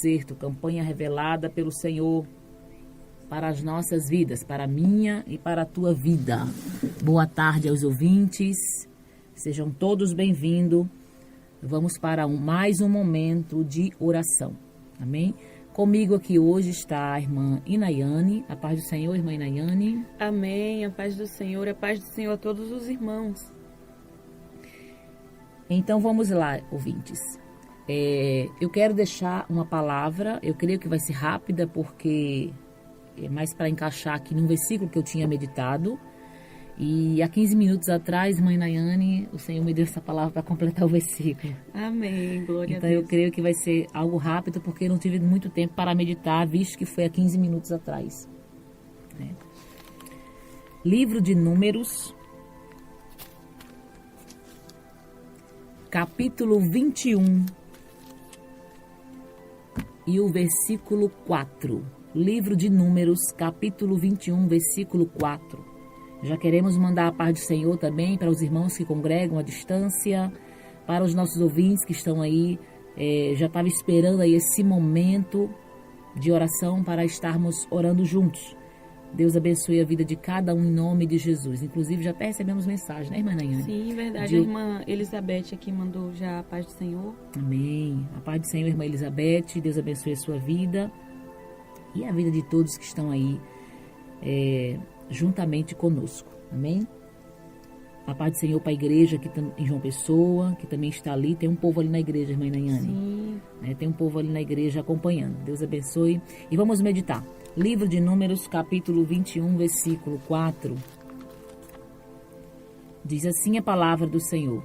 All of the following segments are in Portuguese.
concerto, campanha revelada pelo Senhor para as nossas vidas, para a minha e para a tua vida. Boa tarde aos ouvintes, sejam todos bem-vindos. Vamos para mais um momento de oração, amém? Comigo aqui hoje está a irmã Inaiane. A paz do Senhor, irmã Inaiane. Amém, a paz do Senhor, a paz do Senhor a todos os irmãos. Então vamos lá, ouvintes. Eu quero deixar uma palavra, eu creio que vai ser rápida, porque é mais para encaixar aqui num versículo que eu tinha meditado. E há 15 minutos atrás, mãe Nayane, o Senhor me deu essa palavra para completar o versículo. Amém, glória então, a Deus. Eu creio que vai ser algo rápido, porque eu não tive muito tempo para meditar, visto que foi há 15 minutos atrás. Livro de Números, capítulo 21 e o versículo 4. Livro de Números, capítulo 21, versículo 4. Já queremos mandar a paz do Senhor também para os irmãos que congregam à distância, para os nossos ouvintes que estão aí, já estavam esperando aí esse momento de oração para estarmos orando juntos. Deus abençoe a vida de cada um em nome de Jesus. Inclusive, já até recebemos mensagem, né, irmã Nayane? Sim, verdade. A irmã Elizabeth aqui mandou já a paz do Senhor. Amém. A paz do Senhor, irmã Elizabeth. Deus abençoe a sua vida e a vida de todos que estão aí juntamente conosco. Amém? A paz do Senhor para a igreja aqui em João Pessoa, que também está ali. Tem um povo ali na igreja, irmã Nayane. Sim. Tem um povo ali na igreja acompanhando. Deus abençoe. E vamos meditar. Livro de Números, capítulo 21, versículo 4. Diz assim a palavra do Senhor.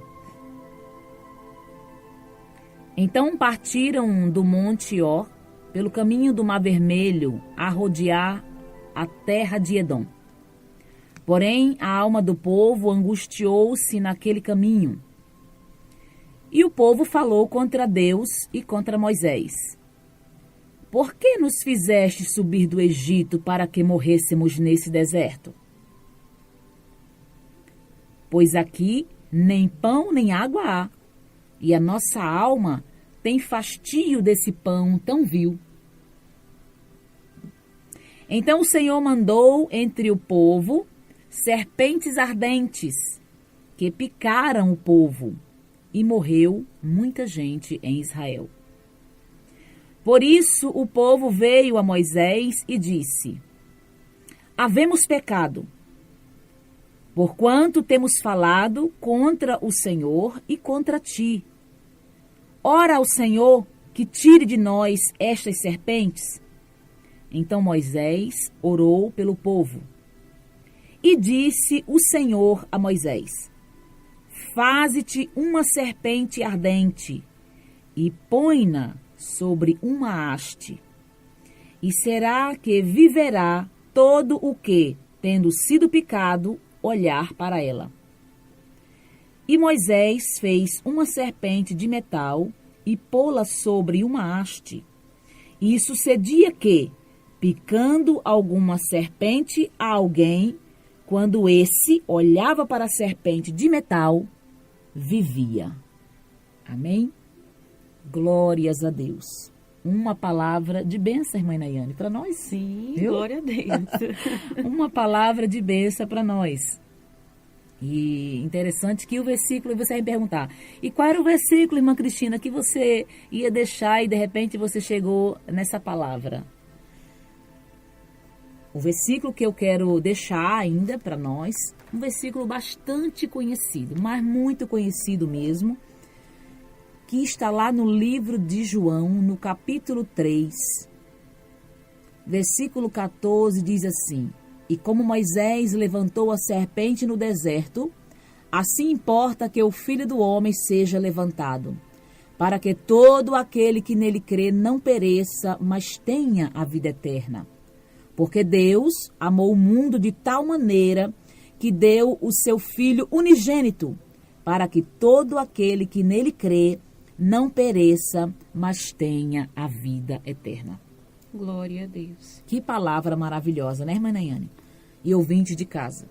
Então partiram do Monte Or, pelo caminho do Mar Vermelho, a rodear a terra de Edom. Porém, a alma do povo angustiou-se naquele caminho. E o povo falou contra Deus e contra Moisés. Por que nos fizeste subir do Egito para que morrêssemos nesse deserto? Pois aqui nem pão nem água há, e a nossa alma tem fastio desse pão tão vil. Então o Senhor mandou entre o povo serpentes ardentes, que picaram o povo, e morreu muita gente em Israel. Por isso o povo veio a Moisés e disse: havemos pecado, porquanto temos falado contra o Senhor e contra ti. Ora ao Senhor que tire de nós estas serpentes. Então Moisés orou pelo povo. E disse o Senhor a Moisés: faze-te uma serpente ardente e põe-na sobre uma haste, e será que viverá todo o que, tendo sido picado, olhar para ela. E Moisés fez uma serpente de metal e pô-la sobre uma haste. E sucedia que, picando alguma serpente a alguém, quando esse olhava para a serpente de metal, vivia. Amém? Glórias a Deus. Uma palavra de bênção, irmã Nayane, para nós. Sim, viu? Glória a Deus. Uma palavra de bênção para nós. E interessante que o versículo, e você vai me perguntar, e qual era o versículo, irmã Cristina, que você ia deixar e de repente você chegou nessa palavra? O versículo que eu quero deixar ainda para nós, um versículo bastante conhecido, mas muito conhecido mesmo, que está lá no livro de João, no capítulo 3, versículo 14, diz assim: e como Moisés levantou a serpente no deserto, assim importa que o Filho do Homem seja levantado, para que todo aquele que nele crê não pereça, mas tenha a vida eterna. Porque Deus amou o mundo de tal maneira que deu o seu Filho unigênito, para que todo aquele que nele crê não pereça, mas tenha a vida eterna. Glória a Deus. Que palavra maravilhosa, né, irmã Nayane? E ouvinte de casa.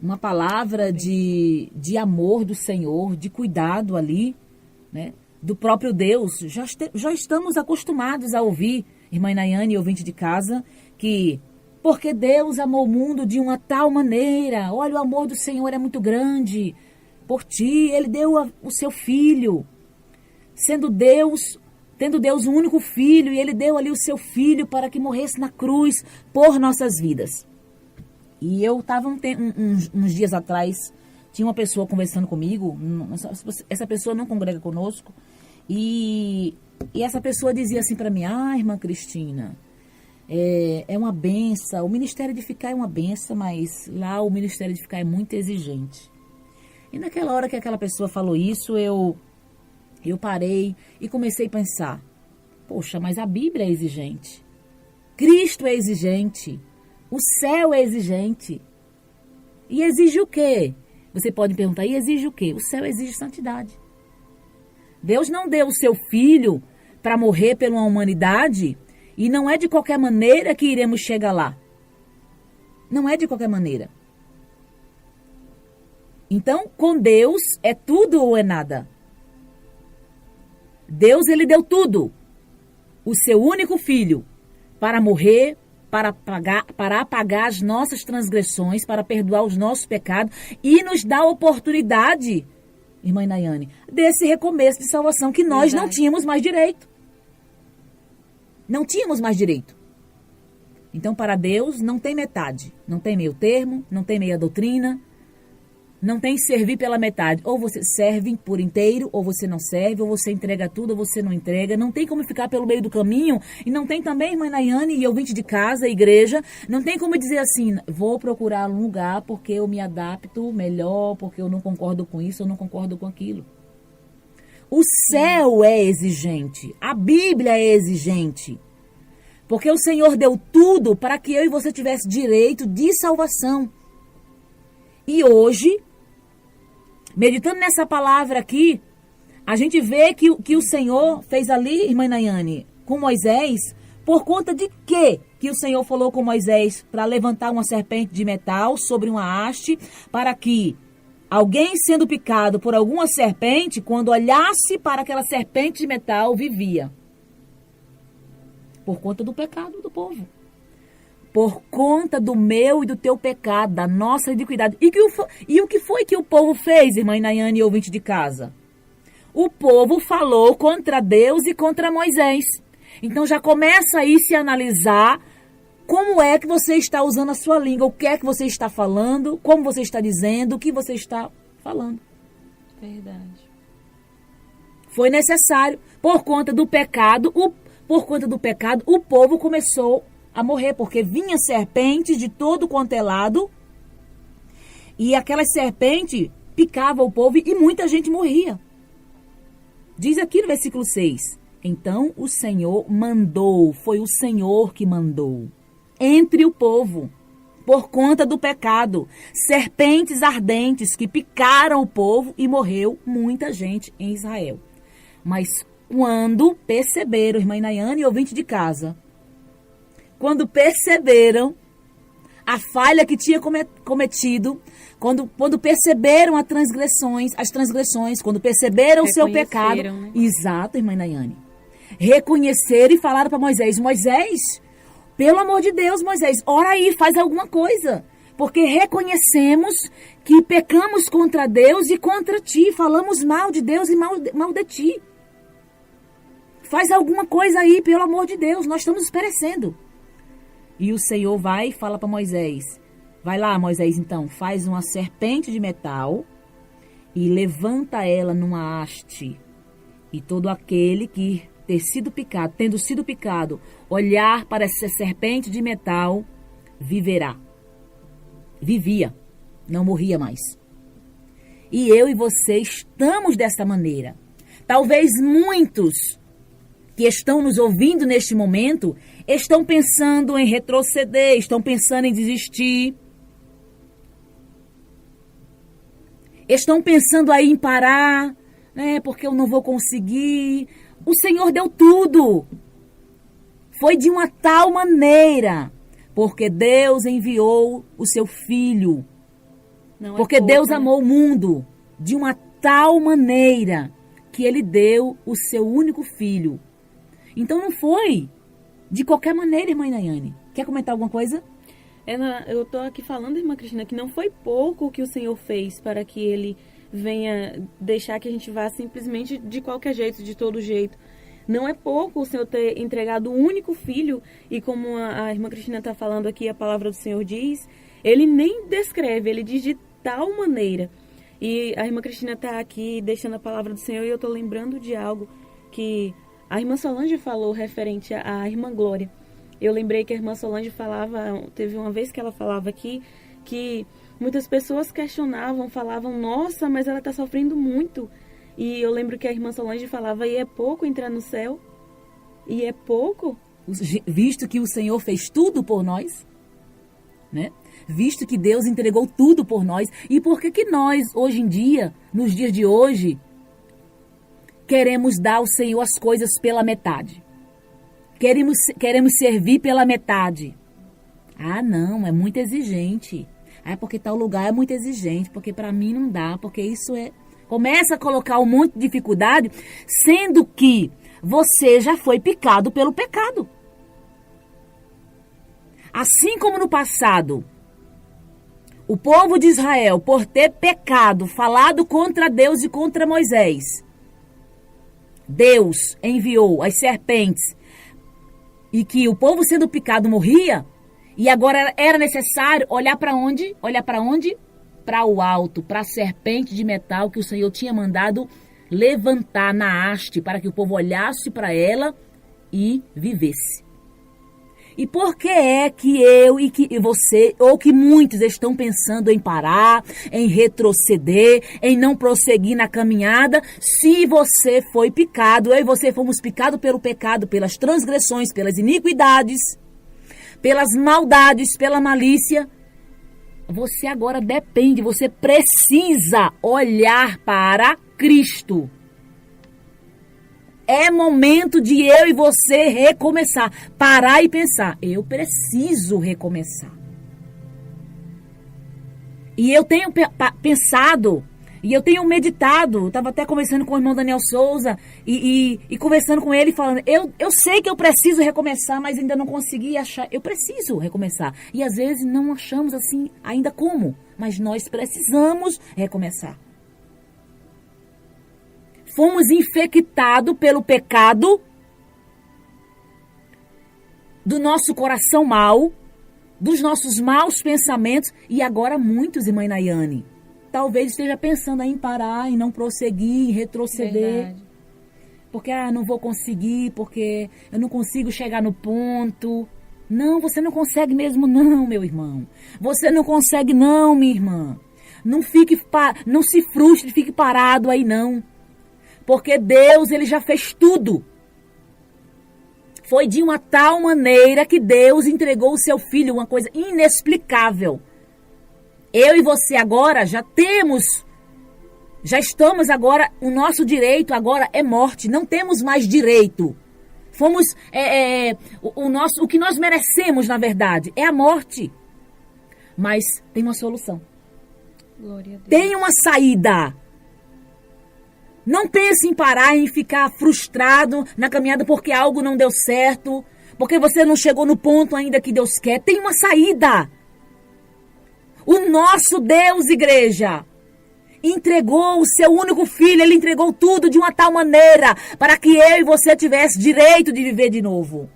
Uma palavra de amor do Senhor, de cuidado ali, né? do próprio Deus. Já estamos acostumados a ouvir, irmã Nayane, ouvinte de casa, que porque Deus amou o mundo de uma tal maneira, olha, o amor do Senhor é muito grande por ti, Ele deu o seu Filho, sendo Deus, tendo Deus um único Filho, e Ele deu ali o seu Filho para que morresse na cruz por nossas vidas. E eu estava uns dias atrás, tinha uma pessoa conversando comigo, essa pessoa não congrega conosco, e essa pessoa dizia assim para mim, irmã Cristina, é uma benção, o Ministério de Ficar é uma benção, mas lá o Ministério de Ficar é muito exigente. E naquela hora que aquela pessoa falou isso, eu parei e comecei a pensar, poxa, mas a Bíblia é exigente, Cristo é exigente, o céu é exigente. E exige o quê? Você pode me perguntar, e exige o quê? O céu exige santidade. Deus não deu o seu Filho para morrer pela humanidade e não é de qualquer maneira que iremos chegar lá. Não é de qualquer maneira. Então, com Deus é tudo ou é nada. Deus, Ele deu tudo. O seu único Filho para morrer, para apagar as nossas transgressões, para perdoar os nossos pecados e nos dar a oportunidade, irmã Nayane, desse recomeço de salvação que nós não tínhamos mais direito. Não tínhamos mais direito. Então, para Deus, não tem metade, não tem meio termo, não tem meia doutrina, não tem servir pela metade. Ou você serve por inteiro, ou você não serve, ou você entrega tudo, ou você não entrega. Não tem como ficar pelo meio do caminho. E não tem também, irmã Nayane, e ouvinte de casa, igreja, não tem como dizer assim, vou procurar um lugar porque eu me adapto melhor, porque eu não concordo com isso, eu não concordo com aquilo. O céu é exigente, a Bíblia é exigente. Porque o Senhor deu tudo para que eu e você tivesse direito de salvação. E hoje, meditando nessa palavra aqui, a gente vê que o Senhor fez ali, irmã Nayane, com Moisés, por conta de quê que o Senhor falou com Moisés para levantar uma serpente de metal sobre uma haste, para que alguém sendo picado por alguma serpente, quando olhasse para aquela serpente de metal, vivia. Por conta do pecado do povo. Por conta do meu e do teu pecado, da nossa iniquidade. E o que foi que o povo fez, irmã Nayane e ouvinte de casa? O povo falou contra Deus e contra Moisés. Então já começa aí se analisar como é que você está usando a sua língua, o que é que você está falando, como você está dizendo, o que você está falando. Verdade. Foi necessário, por conta do pecado, o povo começou a morrer, porque vinha serpentes de todo quanto é lado, e aquela serpente picava o povo e muita gente morria. Diz aqui no versículo 6, então o Senhor mandou, foi o Senhor que mandou, entre o povo, por conta do pecado, serpentes ardentes que picaram o povo e morreu muita gente em Israel. Mas quando perceberam, irmã Nayane e ouvinte de casa, quando perceberam a falha que tinha cometido, quando perceberam as transgressões, quando perceberam o seu pecado. Né? Exato, irmã Nayane. Reconheceram e falaram para Moisés, pelo amor de Deus, Moisés, ora aí, faz alguma coisa. Porque reconhecemos que pecamos contra Deus e contra ti, falamos mal de Deus e mal de ti. Faz alguma coisa aí, pelo amor de Deus, nós estamos perecendo. E o Senhor vai e fala para Moisés, vai lá, Moisés, então, faz uma serpente de metal e levanta ela numa haste. E todo aquele que tendo sido picado, olhar para essa serpente de metal, viverá. Vivia, não morria mais. E eu e você estamos dessa maneira. Talvez muitos que estão nos ouvindo neste momento estão pensando em retroceder, estão pensando em desistir. Estão pensando aí em parar, né? Porque eu não vou conseguir. O Senhor deu tudo. Foi de uma tal maneira, porque Deus enviou o seu Filho. Porque Deus amou o mundo de uma tal maneira que ele deu o seu único filho. Então não foi de qualquer maneira, irmã Nayane. Quer comentar alguma coisa? Eu estou aqui falando, irmã Cristina, que não foi pouco o que o Senhor fez para que ele venha deixar que a gente vá simplesmente de qualquer jeito, de todo jeito. Não é pouco o Senhor ter entregado o único filho, e como a irmã Cristina está falando aqui, a palavra do Senhor diz, ele nem descreve, ele diz de tal maneira. E a irmã Cristina está aqui deixando a palavra do Senhor, e eu estou lembrando de algo que a irmã Solange falou referente à irmã Glória. Eu lembrei que a irmã Solange falava, teve uma vez que ela falava aqui, que muitas pessoas questionavam, falavam, nossa, mas ela está sofrendo muito. E eu lembro que a irmã Solange falava, e é pouco entrar no céu? E é pouco? Visto que o Senhor fez tudo por nós, né? Visto que Deus entregou tudo por nós. E por que nós, hoje em dia, nos dias de hoje, queremos dar ao Senhor as coisas pela metade? Queremos servir pela metade. Ah, não, é muito exigente. Ah, porque tal lugar é muito exigente, porque para mim não dá, porque isso é... Começa a colocar um monte de dificuldade, sendo que você já foi picado pelo pecado. Assim como no passado, o povo de Israel, por ter pecado, falado contra Deus e contra Moisés, Deus enviou as serpentes e que o povo sendo picado morria, e agora era necessário olhar para onde? Olhar para onde? Para o alto, para a serpente de metal que o Senhor tinha mandado levantar na haste, para que o povo olhasse para ela e vivesse. E por que é que eu e que você, ou que muitos estão pensando em parar, em retroceder, em não prosseguir na caminhada, se você foi picado, eu e você fomos picados pelo pecado, pelas transgressões, pelas iniquidades, pelas maldades, pela malícia? Você agora depende, você precisa olhar para Cristo. É momento de eu e você recomeçar. Parar e pensar, eu preciso recomeçar. E eu tenho pensado, e eu tenho meditado, eu estava até conversando com o irmão Daniel Souza, e conversando com ele, falando, eu sei que eu preciso recomeçar, mas ainda não consegui achar, eu preciso recomeçar. E às vezes não achamos assim ainda como, mas nós precisamos recomeçar. Fomos infectados pelo pecado do nosso coração mau, dos nossos maus pensamentos, e agora muitos, irmã Nayane, talvez esteja pensando em parar, em não prosseguir, em retroceder. Verdade. Porque, não vou conseguir, porque eu não consigo chegar no ponto. Não, você não consegue mesmo não, meu irmão. Você não consegue não, minha irmã. Não se frustre, fique parado aí não. Porque Deus, ele já fez tudo. Foi de uma tal maneira que Deus entregou o seu filho, uma coisa inexplicável. Eu e você agora já estamos agora, o nosso direito agora é morte, não temos mais direito. Fomos, o que nós merecemos, na verdade, é a morte. Mas tem uma solução. Glória a Deus. Tem uma saída. Não pense em parar, em ficar frustrado na caminhada porque algo não deu certo, porque você não chegou no ponto ainda que Deus quer. Tem uma saída. O nosso Deus, igreja, entregou o seu único filho, ele entregou tudo de uma tal maneira para que eu e você tivesse direito de viver de novo.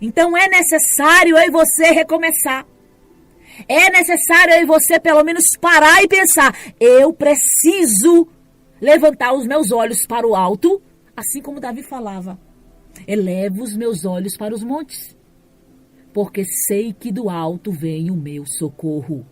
Então é necessário eu e você recomeçar. É necessário eu e você pelo menos parar e pensar, eu preciso levantar os meus olhos para o alto, assim como Davi falava, elevo os meus olhos para os montes, porque sei que do alto vem o meu socorro.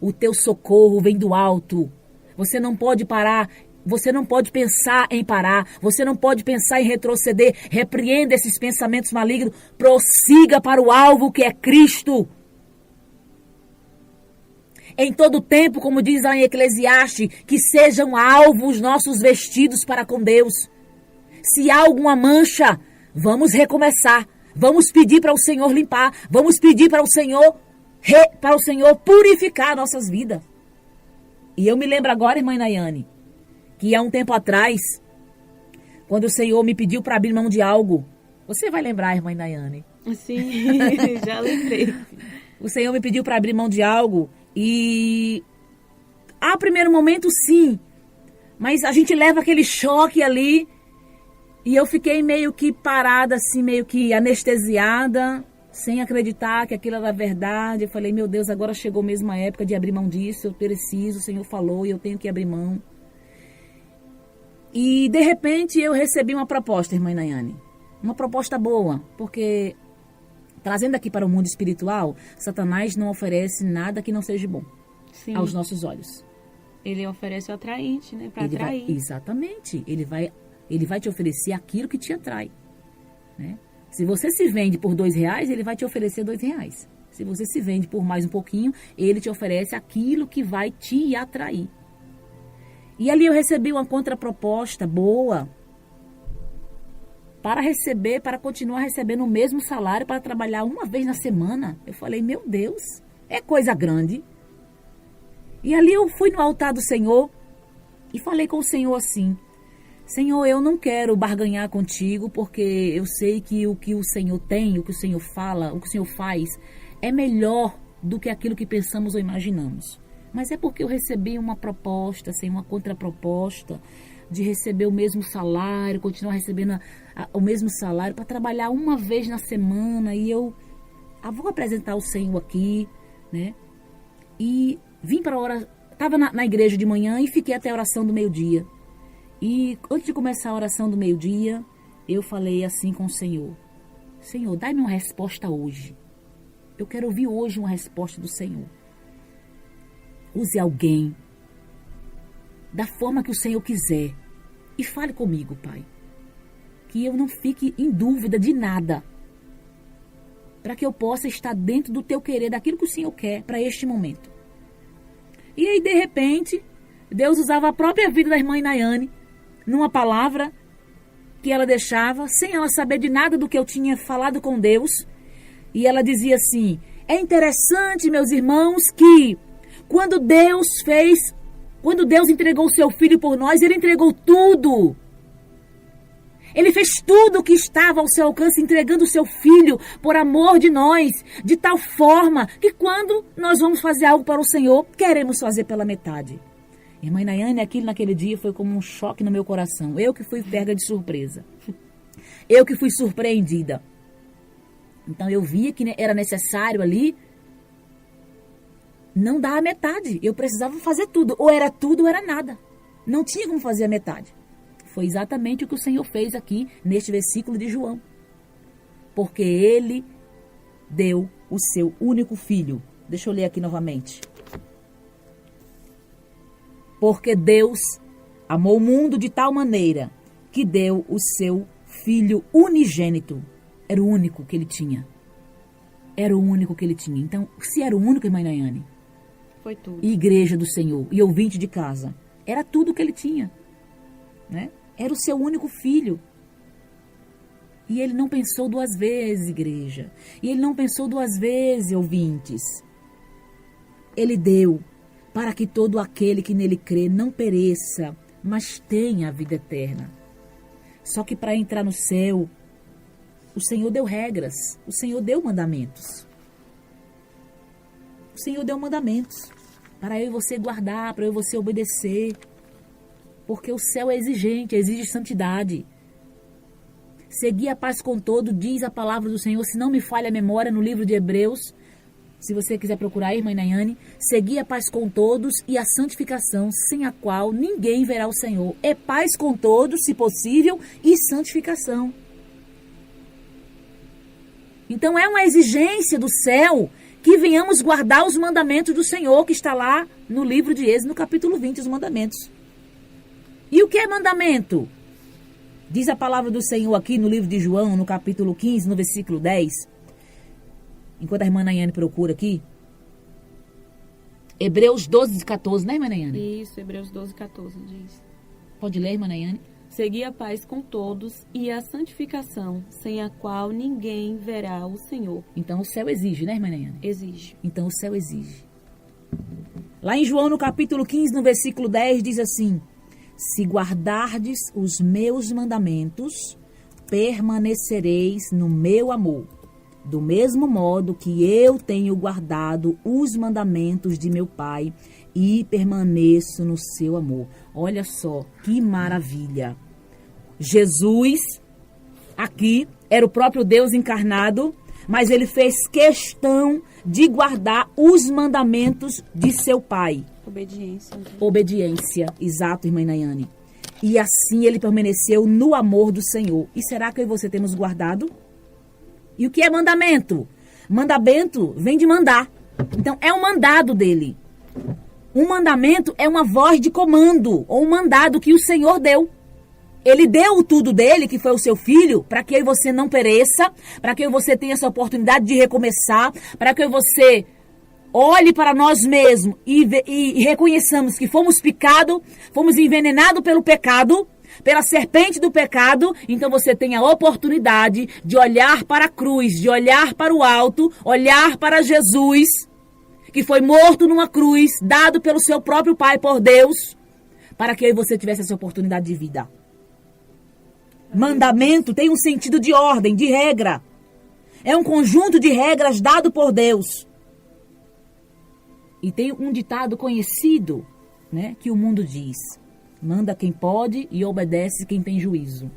O teu socorro vem do alto. Você não pode parar, você não pode pensar em parar, você não pode pensar em retroceder. Repreenda esses pensamentos malignos, prossiga para o alvo que é Cristo. Em todo tempo, como diz lá em Eclesiastes, que sejam alvos nossos vestidos para com Deus. Se há alguma mancha, vamos recomeçar. Vamos pedir para o Senhor limpar. Vamos pedir para o Senhor purificar nossas vidas. E eu me lembro agora, irmã Nayane, que há um tempo atrás, quando o Senhor me pediu para abrir mão de algo, você vai lembrar, irmã Nayane? Sim, já lembrei. O Senhor me pediu para abrir mão de algo e, a primeiro momento, sim, mas a gente leva aquele choque ali e eu fiquei meio que parada, assim, meio que anestesiada, sem acreditar que aquilo era verdade. Eu falei, meu Deus, agora chegou mesmo a época de abrir mão disso, eu preciso, o Senhor falou e eu tenho que abrir mão. E, de repente, eu recebi uma proposta, irmã Nayane. Uma proposta boa, porque, trazendo aqui para o mundo espiritual, Satanás não oferece nada que não seja bom. Sim. Aos nossos olhos. Ele oferece o atraente, né? Para atrair. Exatamente. Ele vai te oferecer aquilo que te atrai. Né? Se você se vende por R$2, ele vai te oferecer R$2. Se você se vende por mais um pouquinho, ele te oferece aquilo que vai te atrair. E ali eu recebi uma contraproposta boa para continuar recebendo o mesmo salário, para trabalhar uma vez na semana. Eu falei, meu Deus, é coisa grande. E ali eu fui no altar do Senhor e falei com o Senhor assim, Senhor, eu não quero barganhar contigo, porque eu sei que o que o Senhor tem, o que o Senhor fala, o que o Senhor faz, é melhor do que aquilo que pensamos ou imaginamos. Mas é porque eu recebi uma proposta, assim, uma contraproposta, de receber o mesmo salário, continuar recebendo o mesmo salário, para trabalhar uma vez na semana. E eu vou apresentar o Senhor aqui, né? E vim para a hora, estava na igreja de manhã e fiquei até a oração do meio-dia. E antes de começar a oração do meio-dia, eu falei assim com o Senhor, Senhor, dá-me uma resposta hoje. Eu quero ouvir hoje uma resposta do Senhor. Use alguém da forma que o Senhor quiser e fale comigo, Pai. Que eu não fique em dúvida de nada, para que eu possa estar dentro do teu querer, daquilo que o Senhor quer para este momento. E aí, de repente, Deus usava a própria vida da irmã Nayane numa palavra que ela deixava, sem ela saber de nada do que eu tinha falado com Deus. E ela dizia assim, é interessante, meus irmãos, que quando Deus entregou o seu filho por nós, ele entregou tudo. Ele fez tudo o que estava ao seu alcance, entregando o seu filho por amor de nós, de tal forma que quando nós vamos fazer algo para o Senhor, queremos fazer pela metade. Irmã Nayane, aquilo naquele dia foi como um choque no meu coração. Eu que fui pega de surpresa. Eu que fui surpreendida. Então eu via que era necessário ali não dar a metade. Eu precisava fazer tudo. Ou era tudo ou era nada. Não tinha como fazer a metade. Foi exatamente o que o Senhor fez aqui neste versículo de João. Porque Ele deu o seu único filho. Deixa eu ler aqui novamente. Porque Deus amou o mundo de tal maneira que deu o seu filho unigênito. Era o único que ele tinha. Era o único que ele tinha. Então, se era o único, irmã Nayane, foi tudo. Igreja do Senhor e ouvinte de casa, era tudo que ele tinha, né? Era o seu único filho. E ele não pensou duas vezes, igreja. E ele não pensou duas vezes, ouvintes. Ele deu para que todo aquele que nele crê não pereça, mas tenha a vida eterna. Só que para entrar no céu, o Senhor deu regras, o Senhor deu mandamentos. O Senhor deu mandamentos para eu e você guardar, para eu e você obedecer. Porque o céu é exigente, exige santidade. Seguir a paz com todo, diz a palavra do Senhor, se não me falha a memória, no livro de Hebreus. Se você quiser procurar, irmã Nayane, seguir a paz com todos e a santificação, sem a qual ninguém verá o Senhor. É paz com todos, se possível, e santificação. Então é uma exigência do céu que venhamos guardar os mandamentos do Senhor, que está lá no livro de Êxodo, no capítulo 20, os mandamentos. E o que é mandamento? Diz a palavra do Senhor aqui no livro de João, no capítulo 15, no versículo 10. Enquanto a irmã Nayane procura aqui. Hebreus 12, 14, né, irmã Nayane? Isso, Hebreus 12, 14 diz. Pode ler, irmã Nayane? Segui a paz com todos e a santificação, sem a qual ninguém verá o Senhor. Então o céu exige, né, irmã Nayane? Exige. Então o céu exige. Lá em João, no capítulo 15, no versículo 10, diz assim: se guardardes os meus mandamentos, permanecereis no meu amor, do mesmo modo que eu tenho guardado os mandamentos de meu Pai e permaneço no seu amor. Olha só, que maravilha! Jesus, aqui, era o próprio Deus encarnado, mas ele fez questão de guardar os mandamentos de seu Pai. Obediência. Obediência, exato, irmã Nayane. E assim ele permaneceu no amor do Senhor. E será que eu e você temos guardado? E o que é mandamento? Mandamento vem de mandar. Então, é um mandado dele. Um mandamento é uma voz de comando, ou um mandado que o Senhor deu. Ele deu tudo dele, que foi o seu filho, para que eu e você não pereça, para que eu e você tenha essa oportunidade de recomeçar, para que eu e você olhe para nós mesmos e reconheçamos que fomos picados, fomos envenenados pelo pecado, pela serpente do pecado. Então você tem a oportunidade de olhar para a cruz, de olhar para o alto, olhar para Jesus, que foi morto numa cruz, dado pelo seu próprio Pai por Deus, para que eu e você tivesse essa oportunidade de vida. Mandamento tem um sentido de ordem, de regra. É um conjunto de regras dado por Deus. E tem um ditado conhecido, né, que o mundo diz: manda quem pode e obedece quem tem juízo.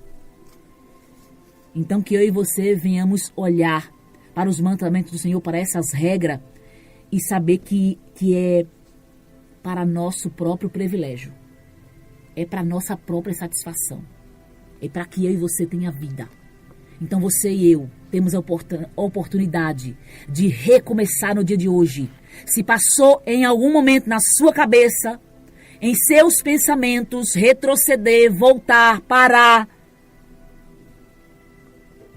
Então que eu e você venhamos olhar para os mandamentos do Senhor, para essas regras, e saber que é para nosso próprio privilégio. É para nossa própria satisfação. É para que eu e você tenha vida. Então você e eu temos a oportunidade de recomeçar no dia de hoje. Se passou em algum momento na sua cabeça, em seus pensamentos, retroceder, voltar, parar,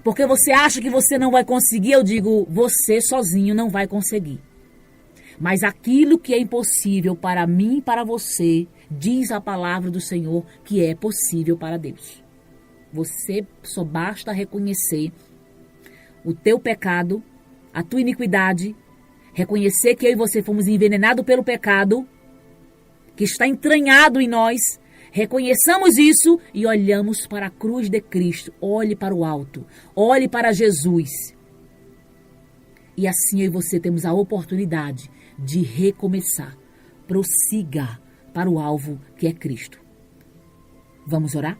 porque você acha que você não vai conseguir, eu digo, você sozinho não vai conseguir. Mas aquilo que é impossível para mim e para você, diz a palavra do Senhor que é possível para Deus. Você só basta reconhecer o teu pecado, a tua iniquidade, reconhecer que eu e você fomos envenenados pelo pecado, que está entranhado em nós. Reconheçamos isso e olhamos para a cruz de Cristo. Olhe para o alto, olhe para Jesus. E assim eu e você temos a oportunidade de recomeçar. Prossiga para o alvo que é Cristo. Vamos orar?